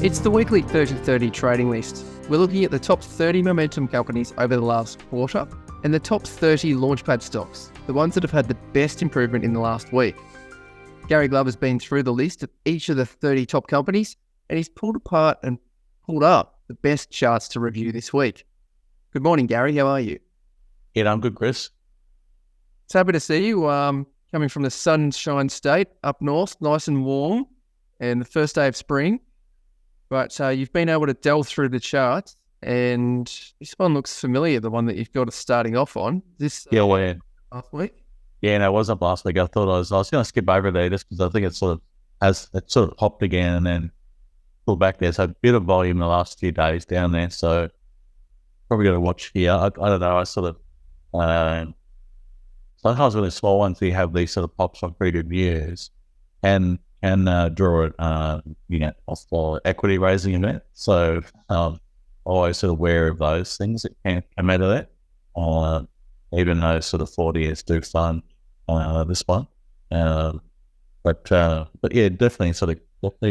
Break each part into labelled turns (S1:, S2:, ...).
S1: It's the weekly 30-30 trading list. We're looking at the top 30 momentum companies over the last quarter and the top 30 launchpad stocks, the ones that have had the best improvement in the last week. Gary Glover's been through the list of each of the 30 top companies and he's pulled apart and pulled up the best charts to review this week. Good morning, Gary. How are you?
S2: Yeah, I'm good, Chris.
S1: It's happy to see you coming from the sunshine state up north, nice and warm, and the first day of spring. But you've been able to delve through the charts, and this one looks familiar, the one that you've got us starting off on. Last week?
S2: Yeah, no, it wasn't last week. I thought I was going to skip over there just because I think it sort of popped again and then pulled back there. So a bit of volume in the last few days down there. So probably got to watch here. I don't know. Sometimes with the small ones, you have these sort of pops on pretty good years and draw it, off the equity raising event. So always sort of aware of those things that can come out of that. Even though sort of 40 years do fund this one. But yeah, definitely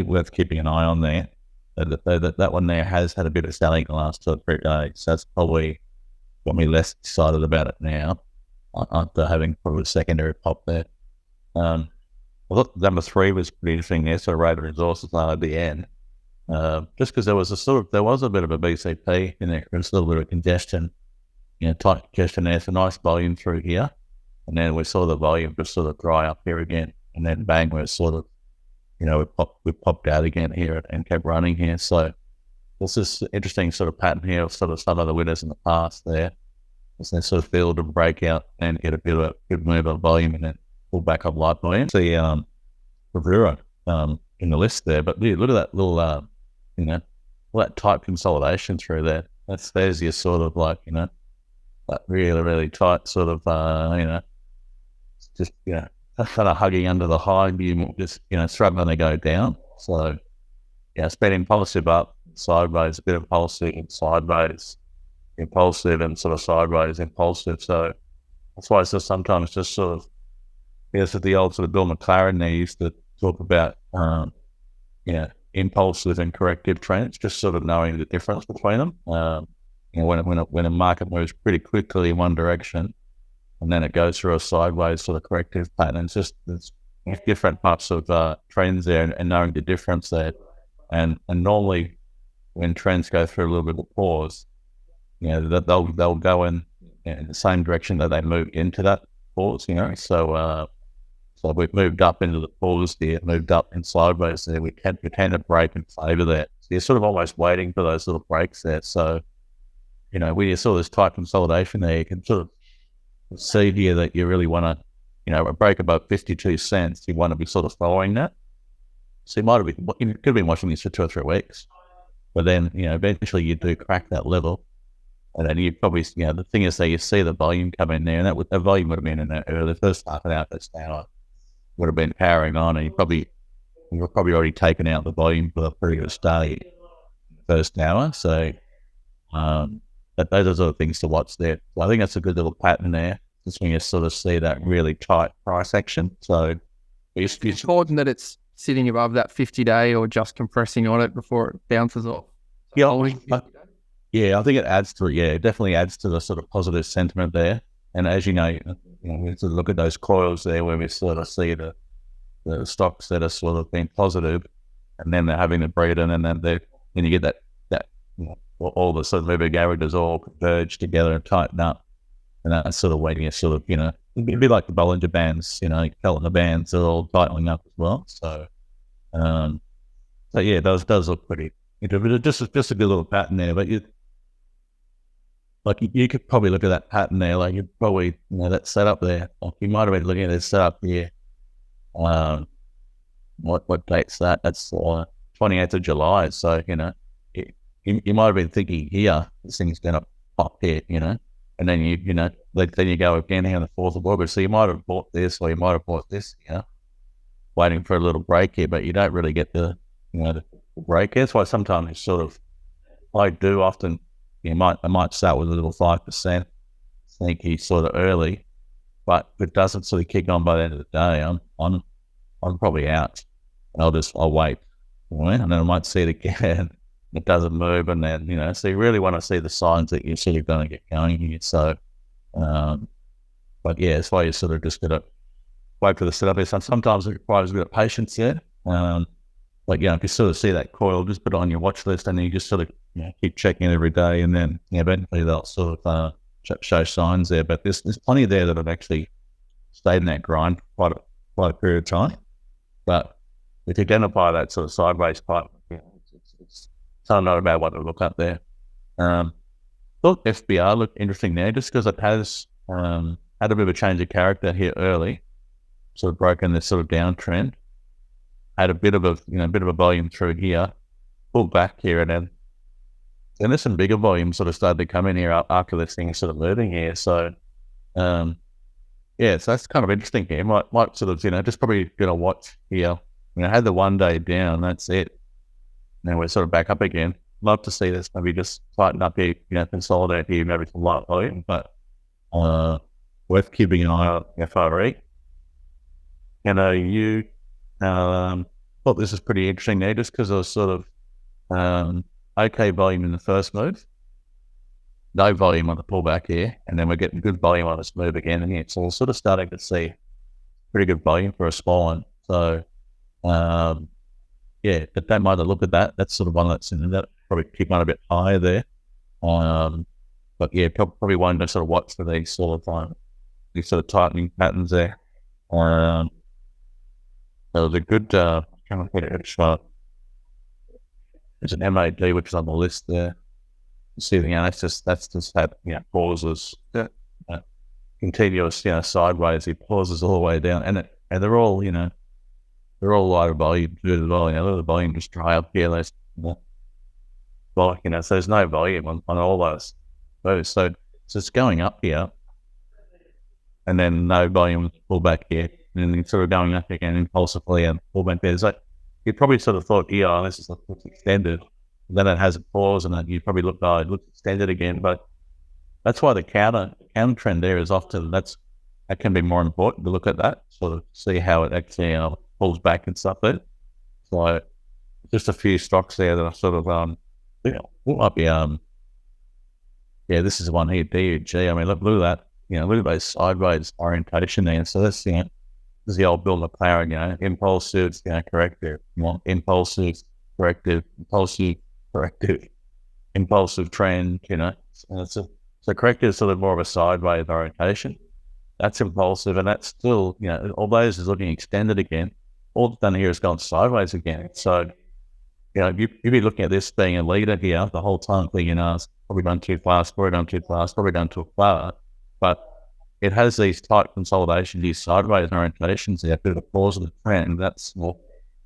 S2: worth keeping an eye on there. That one there has had a bit of selling the last 2 or 3 days. So that's probably got me less excited about it now after having probably a secondary pop there. I thought number 3 was pretty interesting there, so rate of resources at the end. Just because there was a bit of a BCP in there, there's a little bit of congestion, tight congestion there, so nice volume through here. And then we saw the volume just sort of dry up here again. And then bang, we're sort of, we popped out again here and kept running here. So this is an interesting sort of pattern here of sort of some of the winners in the past there. As they sort of build and break out and get a bit of a good move of volume and then pull back up light volume. See Bravura in the list there, but yeah, look at that little all that tight consolidation through there. There's your sort of like, that really, really tight sort of just kind of hugging under the high, you just struggling to go down. So yeah, it's been impulsive up, sideways, a bit impulsive and sideways, impulsive and sort of sideways, impulsive. So that's why it's just sometimes just sort of, yes, the old sort of Bill McLaren there used to talk about, impulsive and corrective trends, just sort of knowing the difference between them. When a market moves pretty quickly in one direction and then it goes through a sideways sort of corrective pattern, it's different types of trends there and knowing the difference there. And normally when trends go through a little bit of pause, they'll go in the same direction that they moved into that pause, So we've moved up into the pause there, moved up in sideways there. We tend to break in favour there. So you're sort of almost waiting for those little breaks there. So, when you saw this tight consolidation there, you can sort of see here that you really want to, a break above 52 cents, you want to be sort of following that. So you could have been watching this for 2 or 3 weeks, but then, eventually you do crack that level. And then you probably, the thing is that you see the volume come in there, and the volume would have been in the early first half an hour, this hour would have been powering on, and you were probably already taken out the volume for the previous day, first hour. So those are sort of things to watch there. So I think that's a good little pattern there, just when you sort of see that really tight price action. So
S1: it's important that it's sitting above that 50-day or just compressing on it before it bounces off.
S2: Yeah, I think it adds to it. Yeah, it definitely adds to the sort of positive sentiment there. And as you know, we sort of look at those coils there where we sort of see the stocks that are sort of being positive, and then they're having a breather, and then you get that all the sort of moving averages all converge together and tighten up, and that's sort of when you sort of it'd be like the Bollinger Bands, calendar bands are all tightening up as well. So yeah, those does look pretty interesting. Just a good little pattern there, but you could probably look at that pattern there, like you probably, that setup there, like you might have been looking at this setup here. What date's that? That's 28th of July. So, you might have been thinking here, this thing's going to pop here, and then then you go again here on the 4th of August. So you might have bought this or you might have bought this, waiting for a little break here, but you don't really get the break. That's why sometimes it's sort of, I do often, I might start with a little 5% sneaky sort of early, but if it doesn't sort of kick on by the end of the day, I'm probably out. And I'll wait point, and then I might see it again. It doesn't move, and then so you really want to see the signs that you're sort of going to get going here. So, but yeah, it's why you sort of just got to wait for the setup. So sometimes it requires a bit of patience there. Like, if you sort of see that coil, just put it on your watch list, and then you just sort of keep checking it every day, and then eventually they'll sort of show signs there. But there's plenty there that have actually stayed in that grind for quite a period of time. But if you identify that sort of sideways pipe, it's not about what to look up there. Look, FBR looked interesting there, just because it has had a bit of a change of character here early, sort of broken this sort of downtrend. Had a bit of a volume through here, pulled back here, and then there's some bigger volume sort of started to come in here after this thing is sort of moving here. So, so that's kind of interesting here. Might sort of, just probably going to watch here. I had the 1 day down, that's it. Now we're sort of back up again. Love to see this maybe just tighten up here, consolidate here, maybe some light volume, but worth keeping an eye on FRE. You thought this is pretty interesting there, just because I was sort of okay volume in the first move, no volume on the pullback here, and then we're getting good volume on this move again and here. So we're sort of starting to see pretty good volume for a small one. So but that might have looked at that. That's sort of one that's in that probably keep on a bit higher there. But yeah, probably one to sort of watch for these sort of tightening patterns there. So the good kind of there's an MAD which is on the list there. You see, that's just had pauses, continuous sideways. He pauses all the way down, and they're all they're all lighter volume as well. Let the volume just dry up here. So there's no volume on all those. So it's going up here, and then no volume pull back here, and then sort of going up again impulsively and pull back there. So you probably sort of thought, this looks extended. And then it has a pause, and then you probably look, it looks extended again. But that's why the counter trend there is often that can be more important to look at that, sort of see how it actually pulls back and stuff there. So just a few stocks there that are sort of might be this is the one here, DUG. I mean, look at that. Look at those sideways orientation there. So that's this is the old Bill McLaren, impulsive, corrective, impulsive, corrective, impulsive, corrective, impulsive trend, so corrective is sort of more of a sideways orientation. That's impulsive, and that's still, all those is looking extended again. All it's done here is gone sideways again. So, you'd be looking at this being a leader here the whole time, thinking, it's probably done too fast, probably done too fast, probably done too far. But it has these tight consolidations, these sideways orientations there, a bit of a pause of the trend. That's more.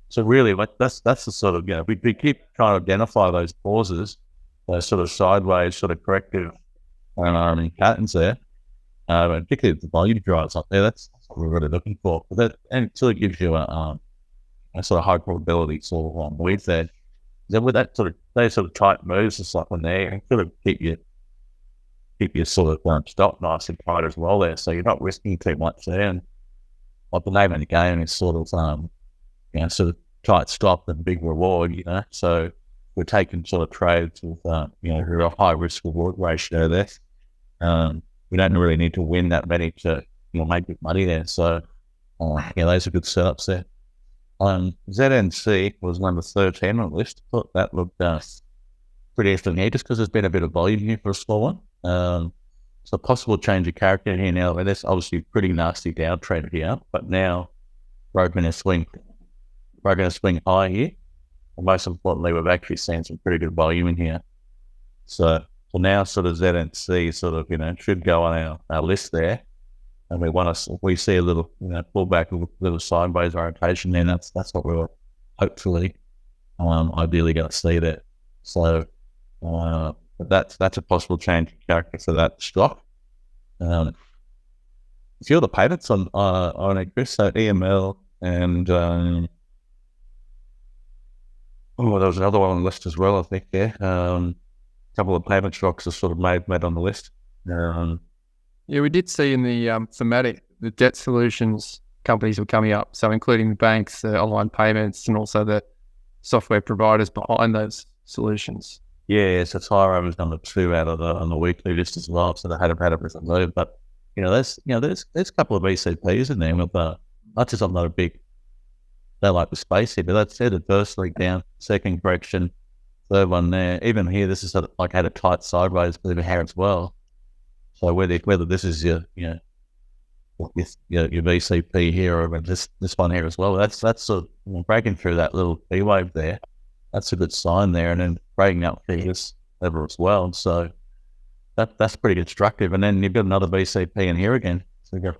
S2: So really, that's the sort of, we keep trying to identify those pauses, those sort of sideways, sort of corrective patterns there. Particularly if the volume drives up there, that's what we're really looking for. But that, and it sort of gives you a sort of high probability sort of lead there. Then with that those sort of tight moves, it's like when they sort of keep your sort of stop nice and tight as well there, so you're not risking too much there. And like the name of the game is sort of sort of tight stop and big reward, So we're taking sort of trades with a high risk reward ratio there. We don't really need to win that many to make good money there. So those are good setups there. ZNC was number 13 on the list. Thought that looked pretty interesting here, just because there's been a bit of volume here for a small one. So possible change of character here now. And that's obviously pretty nasty downtrend here, but now broken a swing high here. And most importantly, we've actually seen some pretty good volume in here. So now sort of ZNC sort of, should go on our list there. And we see a little, pullback, a little sideways orientation there. That's what we're hopefully, ideally going to see there. So, but that's a possible change in character for that stock. A few of the payments on it, Chris, so EML and, there was another one on the list as well, I think, there. A couple of payment stocks are sort of made on the list.
S1: We did see in the thematic, the debt solutions companies were coming up, so including the banks, the online payments, and also the software providers behind those solutions.
S2: Yeah, so Tyro was number 2 out of on the weekly list as well, so they had a different move. But there's a couple of VCPs in there with not just I'm not a big they like the space here, but that's it. The first leg down, second correction, third one there. Even here, this is like had a tight sideways move here as well. So whether this is your VCP here or this one here as well, that's sort of breaking through that little B wave there. That's a good sign there, and then breaking up through this level as well. So that's pretty constructive. And then you've got another VCP in here again. So you got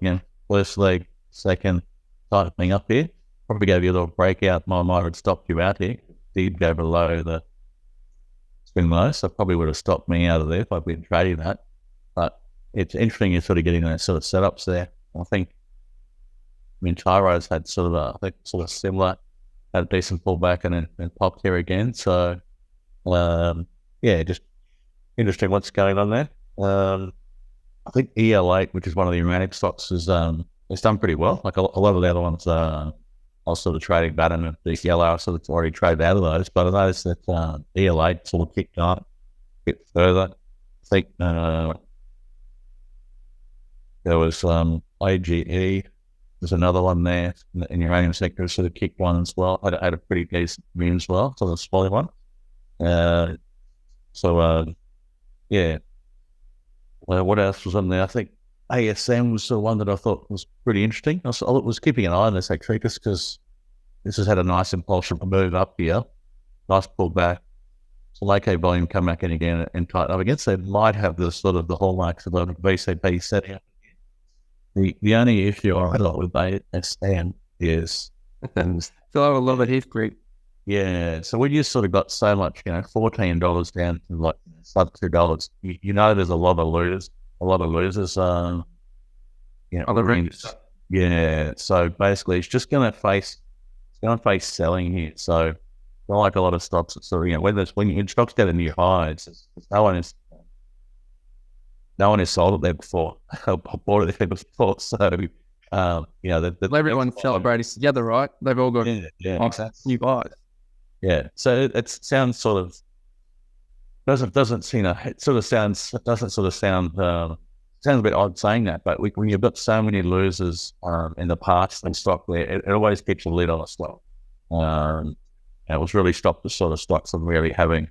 S2: first leg, second, tightening up here. Probably gave you a little breakout. Might have stopped you out here. Did go below the swing low, so probably would have stopped me out of there if I'd been trading that. But it's interesting you're sort of getting those sort of setups there. I mean, Tyro's had sort of similar, had a decent pullback and then popped here again. So, just interesting what's going on there. I think EL8, which is one of the uranium stocks, is it's done pretty well. Like a lot of the other ones, I was sort of trading better than the yellow. I sort of already traded out of those, but I noticed that EL8 sort of kicked up a bit further. I think there was IGE. There's another one there in the uranium sector, sort of kicked one as well. I had a pretty decent win as well, sort of a smaller one. Well, what else was on there? I think ASM was the one that I thought was pretty interesting. I was keeping an eye on this actually, just because this has had a nice impulsive move up here. Nice pullback. So like a volume come back in again and tighten up again. So they might have the sort of the hallmarks of a VCP setting. The only issue I got with ASM is
S1: still have a little bit history.
S2: Yeah, so when you sort of got so much, $14 down to like sub $2, there's a lot of losers. Yeah, so basically it's just going to face selling here. So not like a lot of stocks that sort of, when stocks get a new highs, no one has sold it there before. I bought it there before, so
S1: everyone's celebrating together, right? They've all got new buys.
S2: Yeah, so it sounds sort of doesn't sound a bit odd saying that, but when you've got so many losers in the past in stock there, it always keeps a lid on a stock. It was really stopped the sort of stocks from really having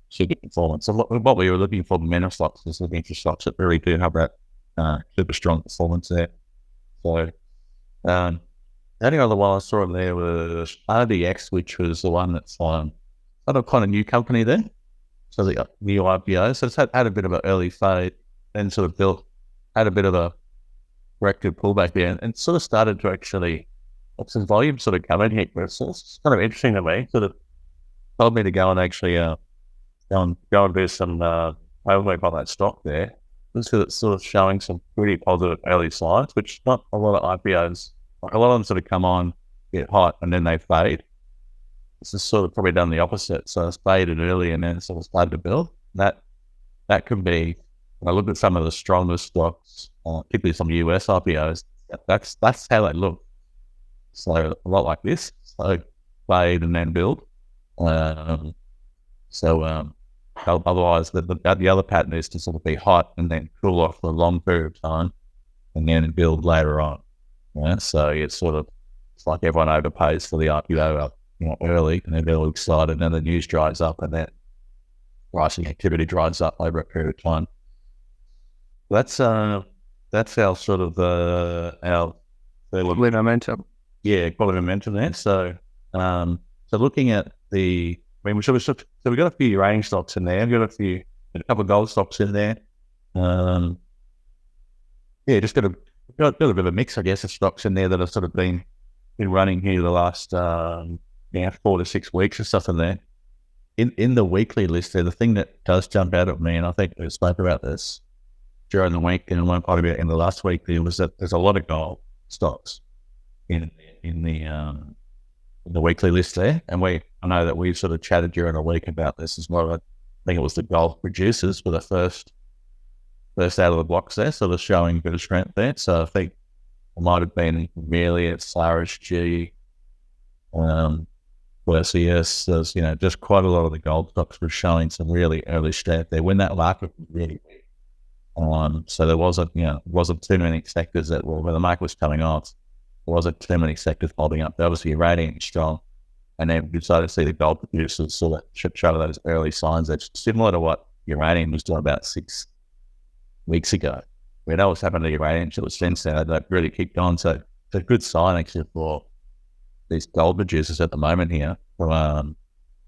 S2: super performance. So what we were looking for, many stocks, is looking for stocks that really do have that super strong performance there. So the only other one I saw in there was RDX, which was the one that's kind of new company there. So the new IPO. So it's had a bit of an early fade, then sort of had a bit of a corrective pullback there, and sort of started to actually have some volume sort of come in here. It's kind of interesting to me. Sort of told me to go and actually go and do some homework on that stock there. Because it's sort of showing some pretty positive early signs, which not a lot of IPOs. Like a lot of them sort of come on, get hot, and then they fade. This is sort of probably done the opposite. So it's faded early and then it sort of started to build. That could be, when I look at some of the strongest stocks, particularly some US IPOs, that's how they look. So a lot like this. So fade and then build. Otherwise, the other pattern is to sort of be hot and then cool off for a long period of time and then build later on. So it's like everyone overpays for the IPO early, and then they're all excited, and then the news dries up, and then pricing activity dries up over a period of time. That's our sort of our
S1: momentum.
S2: Yeah, quality momentum there. So looking at we got a few uranium stocks in there. We've got a couple of gold stocks in there. Just got a bit of a mix, I guess, of stocks in there that have sort of been running here the last 4 to 6 weeks or stuff in there. In the weekly list there, the thing that does jump out at me, and I think we spoke about this during the week and one part of it in the last week, there was that there's a lot of gold stocks in the weekly list there. And I know that we've sort of chatted during the week about this as well. I think it was the gold producers were the first out of the blocks there, sort of showing a bit of strength there. So I think it might have been Amelia, RSG, Whereas yes, there's just quite a lot of the gold stocks were showing some really early strength there when that market was really weak. So there wasn't too many sectors that were where the market was coming off. There wasn't too many sectors holding up. Obviously, uranium is strong, and then we started to see the gold producers sort of show those early signs that's similar to what uranium was doing about 6 weeks ago. We know what's happened to uranium until since then. That really kicked on. So it's a good sign actually for these gold producers at the moment here.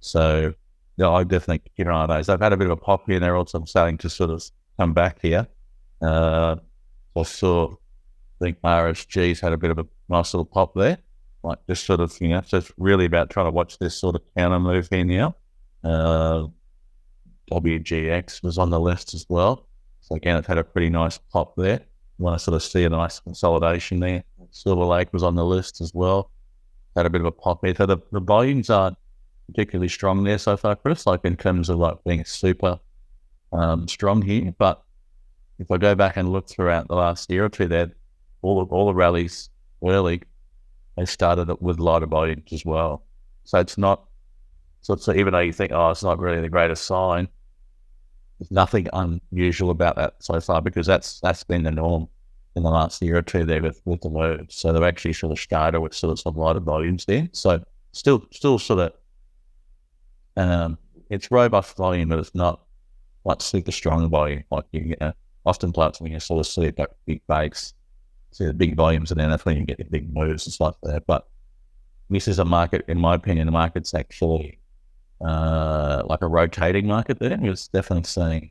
S2: So I definitely keep an eye on those. They've had a bit of a pop here, and they're also starting to sort of come back here. I think RSG's had a bit of a nice little pop there. Like just sort of, so it's really about trying to watch this sort of counter move here now. WGX was on the list as well. So again, it's had a pretty nice pop there. You want to sort of see a nice consolidation there. Silver Lake was on the list as well. Had a bit of a pop there. So the volumes aren't particularly strong there so far, Chris, like in terms of like being super strong here. But if I go back and look throughout the last year or two there, all the rallies early, they started with lighter volumes as well. So it's not, so even though you think, it's not really the greatest sign, there's nothing unusual about that so far, because that's been the norm in the last year or two there with the move. So they've actually sort of started with sort of some lighter volumes there. So still sort of, it's robust volume, but it's not like super strong volume. Like often plots when you sort of see that big base, see the big volumes, and then that's when you get the big moves and stuff there. But this is a market, in my opinion, the market's actually like a rotating market there. It's definitely seeing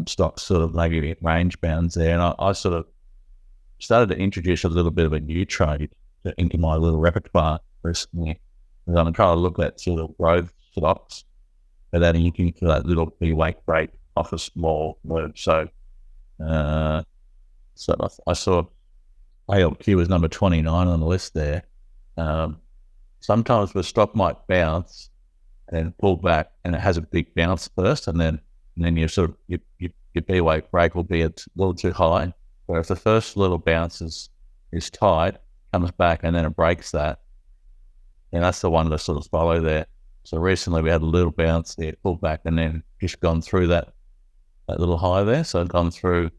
S2: stocks sort of maybe range bounds there. And I sort of started to introduce a little bit of a new trade into my little repertoire recently. I'm trying to look at sort of growth stocks, but then you can do that little B-weight break off a small move. So I saw ALQ was number 29 on the list there. Sometimes the stock might bounce and then pull back, and it has a big bounce first, and then you sort of your B-weight break will be a little too high. Where if the first little bounce is tight, comes back, and then it breaks that, and that's the one to sort of follow there. So recently we had a little bounce there, pulled back, and then just gone through that little high there. So I'd gone through,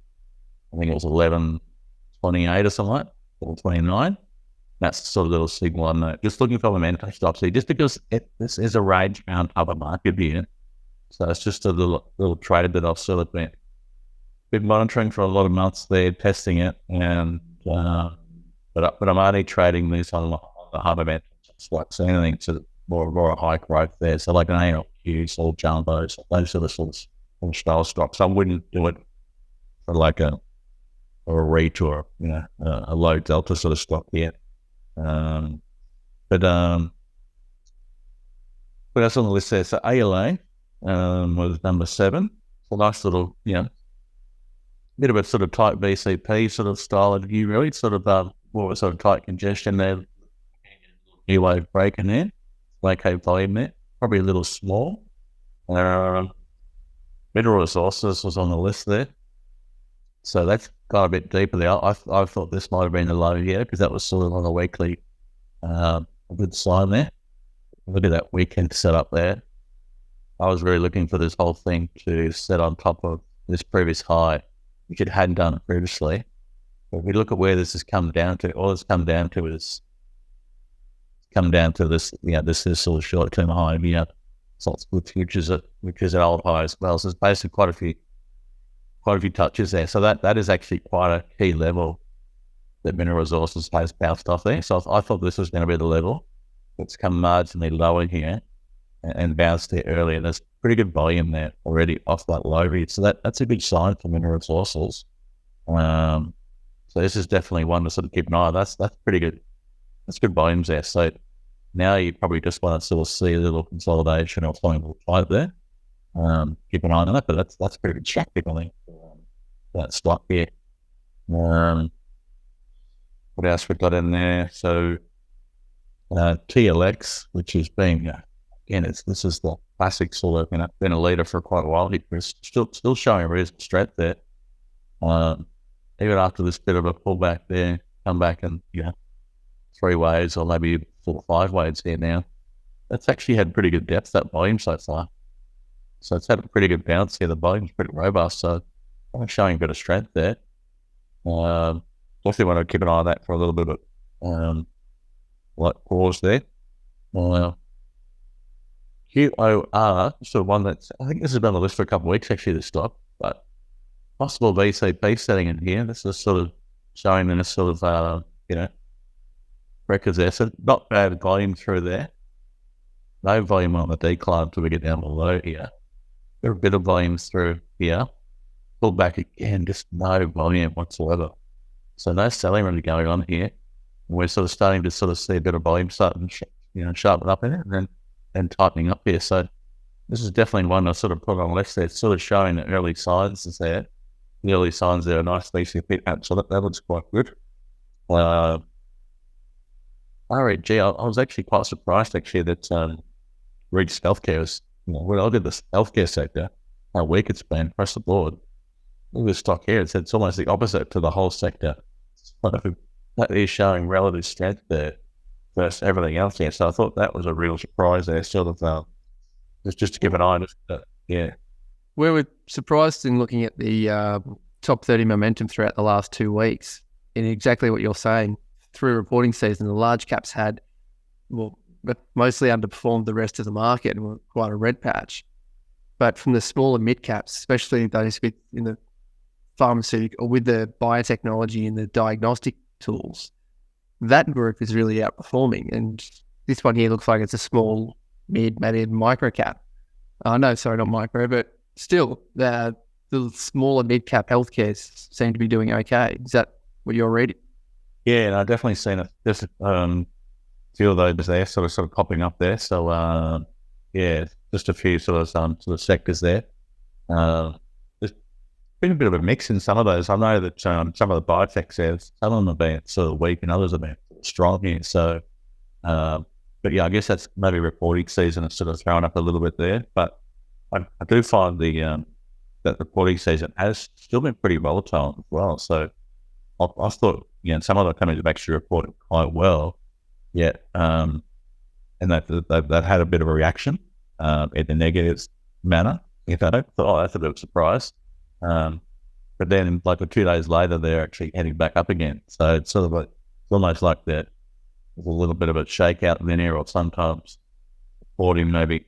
S2: I think it was 11.28 or something like that, 11.29. That's the sort of little signal I'm just looking for momentum stops here, just because this is a range bound upper market here. So it's just a little trade that I've sort of been monitoring for a lot of months there, testing it, and but I'm only trading this on the high momentum. It's like anything to more high growth there. So like an ALQ, all jumbos, those sort of style stocks. I wouldn't do it for like a REIT or a low delta sort of stock here. But that's on the list there. So ALA was number 7. So nice little, bit of a sort of tight VCP sort of style of view, really. Sort of more of a sort of tight congestion there. New wave break in there. Low volume there. Probably a little small. Mineral Resources was on the list there. So that's got a bit deeper there. I thought this might have been the low here, because that was sort of on the weekly, a good sign there. Look at that weekend setup there. I was really looking for this whole thing to set on top of this previous high, which it hadn't done previously. But if we look at where this has come down to, all it's come down to is this, this is sort of short-term high here. So it's good futures, which is an old high as well. So it's basically quite a few touches there. So that is actually quite a key level that Mineral Resources has bounced off there. So I thought this was going to be the level. It's come marginally lower here and bounced there earlier. There's pretty good volume there already off that low here. So that's a big sign for Mineral Resources. So this is definitely one to sort of keep an eye on. That's pretty good. That's good volumes there. So now you probably just want to sort of see a little consolidation or something a little tight there. Keep an eye on that, but that's pretty good check, I think, that stock here. What else we've got in there? So TLX, which has been, again, this is the classic sort of, been a leader for quite a while. It's still showing reasonable strength there. Even after this bit of a pullback there, come back and 3 waves or maybe 4 or 5 waves here now. It's actually had pretty good depth, that volume so far. So it's had a pretty good bounce here. The volume's pretty robust, so I'm showing a bit of strength there. Definitely want to keep an eye on that for a little bit of like pause there. QOR, sort of one that's, I think this has been on the list for a couple of weeks actually, this stock, but possible VCP setting in here. This is sort of showing in a sort of, records there. So not bad volume through there. No volume on the decline until we get down below here. Got a bit of volume through here. Pull back again, just no volume whatsoever. So no selling really going on here. We're sort of starting to sort of see a bit of volume starting to sharpen up in it and tightening up here. So this is definitely one I sort of put on the list there. It's sort of showing the early signs is there. The early signs there are nice VCP pattern, so that looks quite good. REG, I was actually quite surprised actually that Regis Healthcare is, when I look at the healthcare sector, how weak it's been across the board. Look at the stock here, it's almost the opposite to the whole sector. That is showing relative strength there versus everything else here. So I thought that was a real surprise there, sort of just to give an eye on it. Yeah.
S1: We were surprised in looking at the top 30 momentum throughout the last 2 weeks, in exactly what you're saying. Through reporting season, the large caps had, but mostly underperformed the rest of the market and were quite a red patch. But from the smaller mid caps, especially those in the pharmaceutical or with the biotechnology and the diagnostic tools, that group is really outperforming. And this one here looks like it's a small, mid, maybe micro cap. No, sorry, not micro, but still, the smaller mid cap healthcare seem to be doing okay. Is that what you're reading?
S2: Yeah, and I've definitely seen there's few of those there sort of popping up there. So yeah, just a few sort of sectors there. There's been a bit of a mix in some of those. I know that some of the biotechs there, some of them have been sort of weak and others have been strong here. So, but yeah, I guess that's maybe reporting season is sort of throwing up a little bit there. But I do find that reporting season has still been pretty volatile as well. So I thought, some of the companies have actually reported quite well. Yeah, and they've had a bit of a reaction in a negative manner. Thought, oh, that's a bit of a surprise. But then, like 2 days later, they're actually heading back up again. So it's sort of like, it's almost like there's a little bit of a shakeout in there, or sometimes reporting maybe,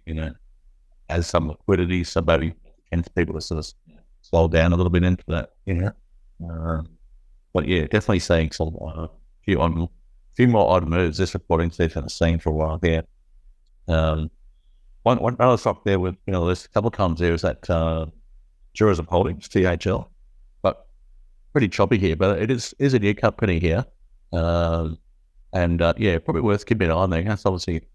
S2: has some liquidity, so maybe tends people to sort of slow down a little bit into that, But yeah, definitely seeing some few more odd moves. This reporting season has seen for a while there. One other stock there with there's a couple of times there is that Tourism Holdings, THL, but pretty choppy here. But it is a new company here, and yeah, probably worth keeping an eye on there. That's obviously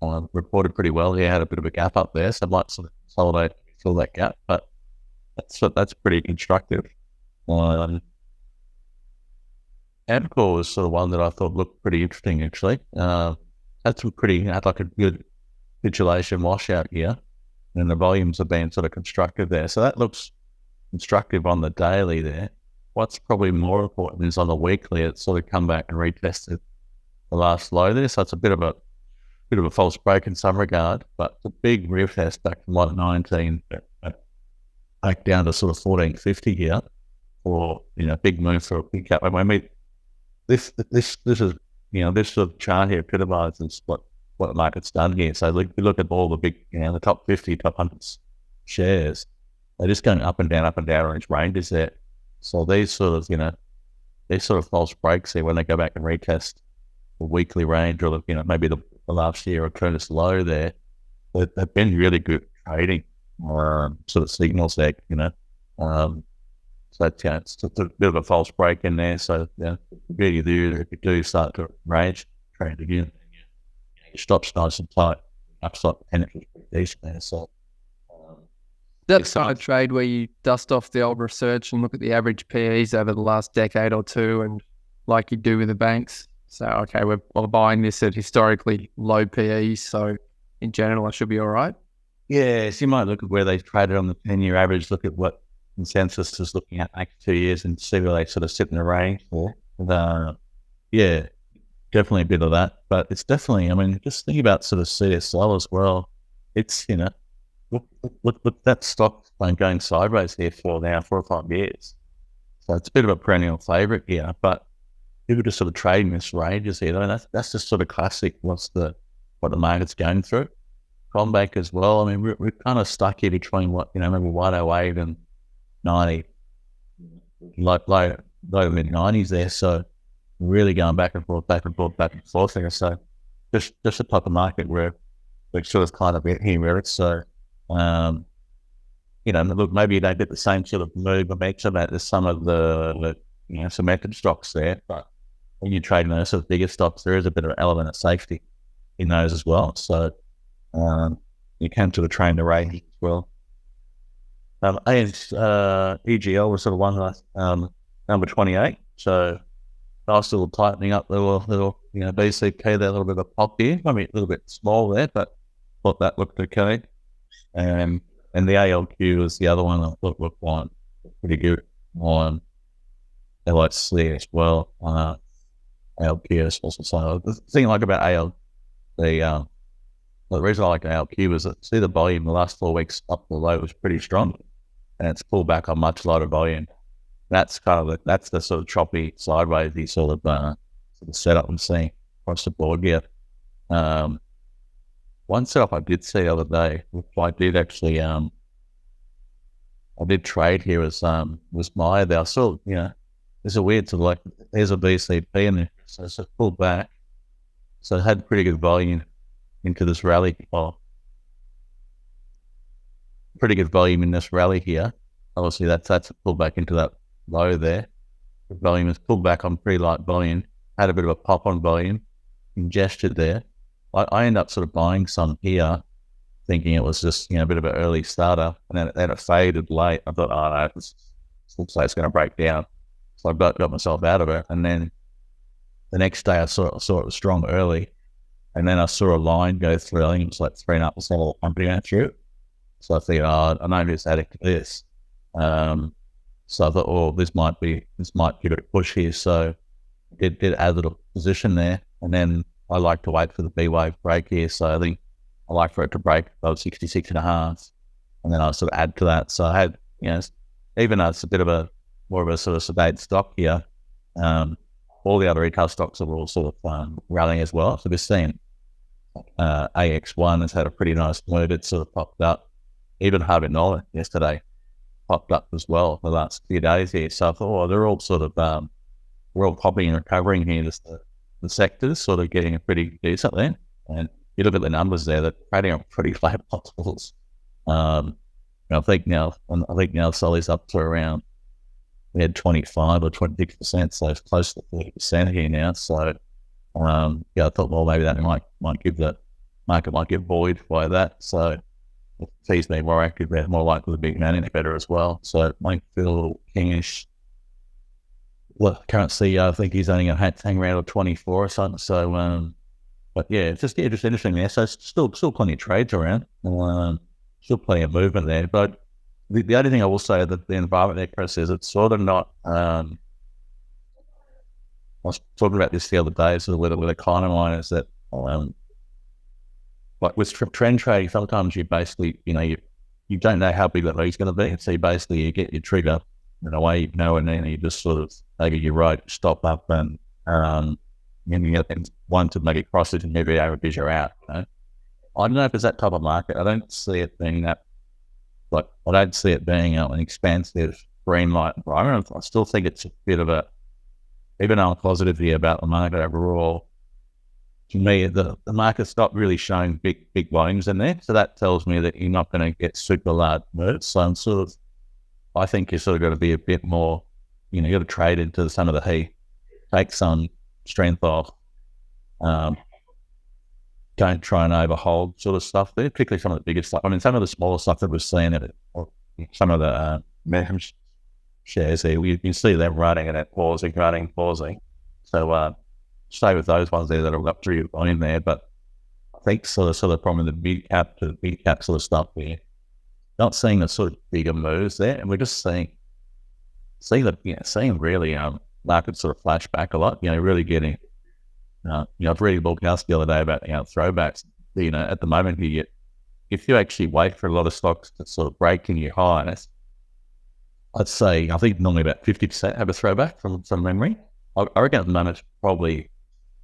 S2: reported pretty well. He had a bit of a gap up there, so might sort of consolidate, fill that gap. But that's pretty constructive. Amcor was sort of one that I thought looked pretty interesting, actually. Had like a good capitulation washout here, and the volumes have been sort of constructive there. So that looks constructive on the daily there. What's probably more important is on the weekly, it's sort of come back and retested the last low there. So it's a bit of a false break in some regard, but the big retest back from like 19 back down to sort of 1450 here, or big move for a big cap. This is this sort of chart here epitomizes what the market's done here. So we look at all the big the top 50, top 100 shares. They're just going up and down in its ranges there. So these sort of false breaks here when they go back and retest the weekly range, or maybe the last year or turn low there, they've been really good trading or sort of signals there. So it's just a bit of a false break in there. So if you do start to range trade again, your stop's nice and tight. Upside potential is pretty decent there. So
S1: that's kind of trade where you dust off the old research and look at the average PEs over the last decade or two, and like you do with the banks. So okay, we're buying this at historically low PEs. So in general, I should be all right.
S2: Yeah, so you might look at where they traded on the 10-year average. Look at what consensus is looking at next 2 years and see where they sort of sit in the range for. Yeah, definitely a bit of that, but it's definitely, I mean, just think about sort of CSL as well. It's, look, that stock's been going sideways here for now 4 or 5 years. So it's a bit of a perennial favourite here, but people just sort of trading this ranges here. I mean, that's just sort of classic. What the market's going through. Comeback as well. I mean, we're kind of stuck here between maybe 108 and 90, low mid 90s there. So really going back and forth there. So just the type of market where we're sort of kind of here. So, look, maybe you don't get the same sort of move momentum as some of the cemented stocks there, but when you're trading those sort of bigger stocks, there is a bit of an element of safety in those as well. So you can sort of train the range as well. EGL was sort of one number 28. So nice little tightening up, little BCP there, a little bit of a pop here. I mean, a little bit small there, but thought that looked okay. And the ALQ is the other one that looked like pretty good on LIC as well. ALQ is also. So the thing I like about AL, the reason I like ALQ is that see the volume the last 4 weeks up to the low was pretty strong, and it's pulled back on much lighter volume. That's kind of that's the sort of choppy sideways sort of setup I'm seeing across the board here. One setup I did see the other day, which I did actually I did trade here was Maya there. I saw, there's a weird sort of like there's a BCP in there, so it's pulled back. So it had pretty good volume into this rally. Pretty good volume in this rally here. Obviously that's a pullback into that low there. The volume is pulled back on pretty light volume, had a bit of a pop on volume, ingested there. I end up sort of buying some here, thinking it was just a bit of an early starter, and then it faded late. I thought, oh no, this looks like it's going to break down. So I got myself out of it, and then the next day I saw it was strong early, and then I saw a line go through. I think it was like 3.5% of the company went through. So I thought, I know who's adding to this. So I thought, this might give it a push here. So did add a little position there, and then I like to wait for the B wave break here. So I think I like for it to break above 66.5, and then I sort of add to that. So I had, even though it's a bit of more of a sort of sedate stock here, all the other retail stocks are all sort of rallying as well. So we're seeing AX1 has had a pretty nice move. It sort of popped up. Even Harvard Nolan yesterday popped up as well the last few days here. So I thought, they're all sort of we're all popping and recovering here. Just the sector's sort of getting a pretty decent there. And you look at the numbers there, they're trading on pretty low multiples. I think now Solly's up to around, we had 25 or 26%, so it's close to 30% here now. So I thought, well, maybe that might give the market might get buoyed by that. So if he's been more active, they're more likely to be managing it better as well. So it might feel a little kingish. Well, current CEO, I think he's only going to hang around 24 or something. So, but yeah, it's just interesting there. So still plenty of trades around, still plenty of movement there. But the only thing I will say that the environment there, Chris, is it's sort of not. I was talking about this the other day, sort of with a client of mine, is that like with trend trading, sometimes you basically, you don't know how big that lead's going to be. So you get your trigger in a way, and then you just sort of maybe you stop up and you get one to maybe cross it and maybe averages you're out. I don't know if it's that type of market. I don't see it being that. Like I don't see it being an expansive green light environment. I still think it's a bit of even though I'm positive here about the market overall, to me, the market's not really showing big volumes in there. So that tells me that you're not going to get super large moves. So I think you're sort of got to be a bit more, you got to trade into some of the heat, take some strength off, don't try and overhold sort of stuff there, particularly some of the bigger stuff. I mean, some of the smaller stuff that we're seeing, or some of the shares there, you can see them running and pausing. So stay with those ones there that are up through your volume there. But I think sort of probably the mid cap to big cap sort of stuff there, not seeing the sort of bigger moves there, and we're just seeing really markets sort of flash back a lot. Really getting I've read a book the other day about throwbacks. At the moment if you actually wait for a lot of stocks to sort of break in your highs, I think normally about 50% have a throwback from memory. I reckon at the moment it's probably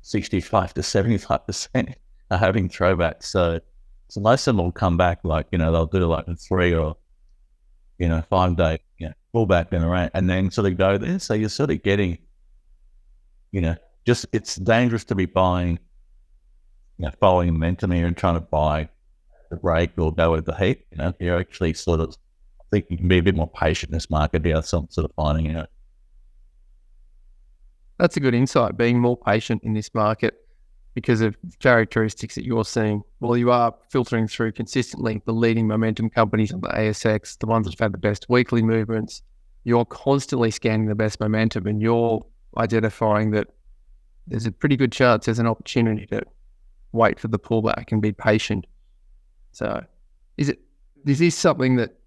S2: 65 to 75% are having throwbacks. So most of them will come back they'll do like a 3 or 5 day pullback in around, and then sort of go there. So you're sort of getting just it's dangerous to be buying following momentum here and trying to buy the break or go with the heat. You're actually sort of, I think you can be a bit more patient in this market here. So I'm sort of finding out.
S1: That's a good insight, being more patient in this market because of characteristics that you're seeing. Well, you are filtering through consistently the leading momentum companies on the ASX, the ones that have had the best weekly movements. You're constantly scanning the best momentum and you're identifying that there's a pretty good chance there's an opportunity to wait for the pullback and be patient. So is this something that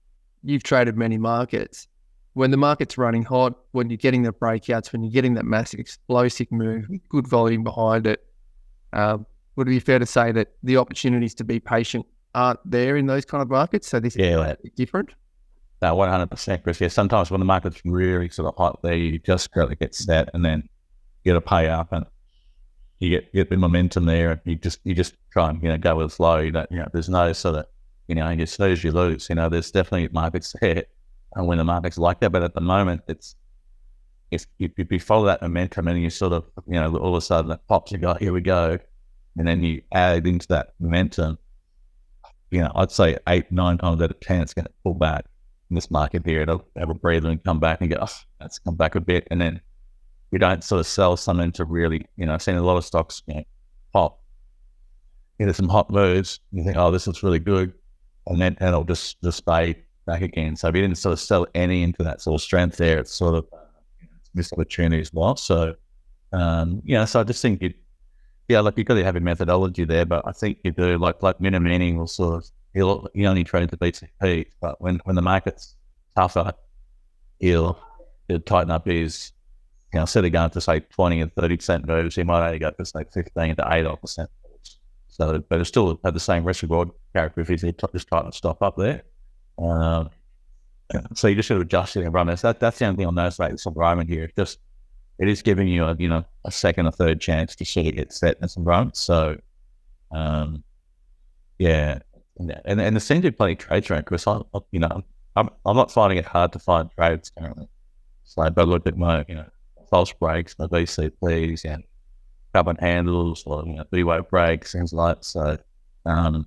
S1: you've traded many markets? When the market's running hot, when you're getting the breakouts, when you're getting that massive explosive move with good volume behind it, would it be fair to say that the opportunities to be patient aren't there in those kind of markets? So this is different?
S2: No, 100%, Chris. Yeah, sometimes when the market's really sort of hot there, you just got to get set and then you got to pay up and you get the momentum there and you just try and, go with the flow. There's no sort of, you snooze, you lose. There's definitely markets there and when the market's like that, but at the moment it's, if you follow that momentum and you sort of, all of a sudden it pops, you go, here we go. And then you add into that momentum, I'd say 8, 9 times out of 10, it's going to pull back in this market here. It'll have a breather and come back and go, let's come back a bit. And then you don't sort of sell something to really, I've seen a lot of stocks, pop, some hot moves. You think, this is really good. And then it'll just stay back again. So if you didn't sort of sell any into that sort of strength there, it's sort of missed opportunity as well. So, so I just think you've got to have a methodology there, but I think you do like Mini will sort of, he only trades the BCP, but when the market's tougher, he'll tighten up his, instead of going to say 20 and 30% moves, he might only go to say 15 to 8%. So, but it still have the same risk reward characteristics. He just tighten the stop up there. So you just sort of adjust it and run this. That's the only thing I'll notice about this environment here. It is giving you a second or third chance to sort of get set in this environment. So, and there seems to be plenty of trades around, Chris. I'm not finding it hard to find trades currently. So, but look at my, false breaks, my VCPs, and carbon handles, or B-wave breaks, things like that.
S1: The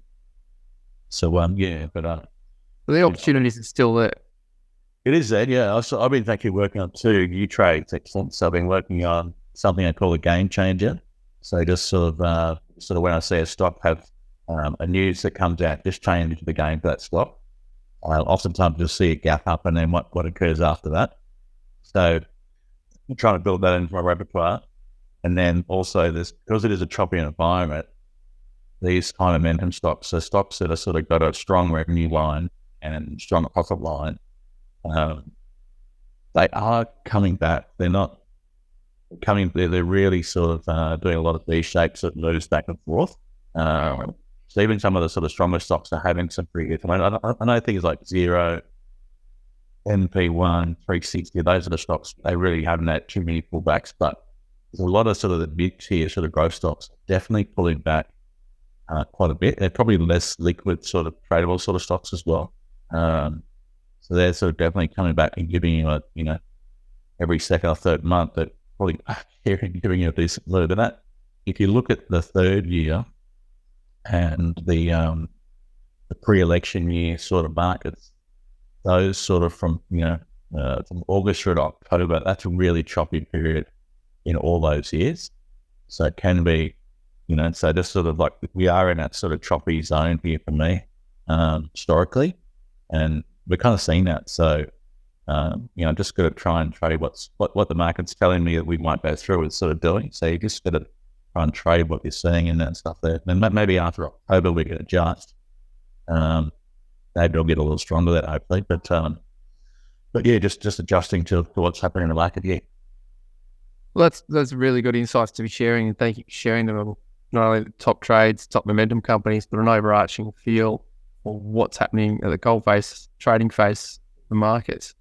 S1: opportunities are still there.
S2: It is there, yeah. I've been actually working on 2 new trades. So I've been working on something I call a game changer. So just sort of when I see a stock have a news that comes out, just change the game for that stock. Oftentimes you'll see a gap up and then what occurs after that. So I'm trying to build that into my repertoire. And then also because it is a choppy environment, these high momentum stocks, so stocks that are sort of got a strong revenue line and strong profit line, they are coming back. They're not coming, they're really sort of doing a lot of V-shapes that moves back and forth. So even some of the sort of stronger stocks are having some pretty good, I know things like Zero, NP1, 360, those are the stocks, they really haven't had too many pullbacks, but there's a lot of sort of the mid-tier sort of growth stocks definitely pulling back quite a bit. They're probably less liquid sort of tradable sort of stocks as well. So they're sort of definitely coming back and giving you every second or third month, they're probably giving you a decent move. And that, if you look at the third year and the pre-election year sort of markets, those sort of from August through to October, that's a really choppy period in all those years. So it can be, so just sort of like we are in that sort of choppy zone here for me, historically, and we're kind of seeing that. So, just got to try and trade what the market's telling me that we might go through is sort of doing. So you just got to try and trade what you're seeing and that stuff there. And maybe after October we can adjust. Maybe it'll get a little stronger that hopefully, but yeah, just adjusting to what's happening in the market here.
S1: Well, that's really good insights to be sharing, and thank you for sharing them on not only the top trades, top momentum companies, but an overarching feel for what's happening at the gold face, trading face, the markets.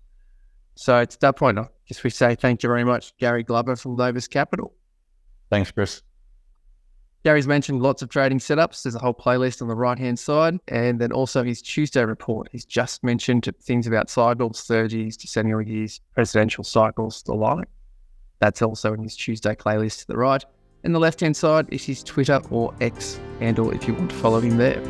S1: So it's that point, I guess we say thank you very much, Gary Glover from Novus Capital.
S2: Thanks, Chris.
S1: Gary's mentioned lots of trading setups. There's a whole playlist on the right-hand side, and then also his Tuesday report. He's just mentioned things about cycles, 30s, decennial years, presidential cycles, the like. That's also in his Tuesday playlist to the right. And the left-hand side is his Twitter or X handle if you want to follow him there.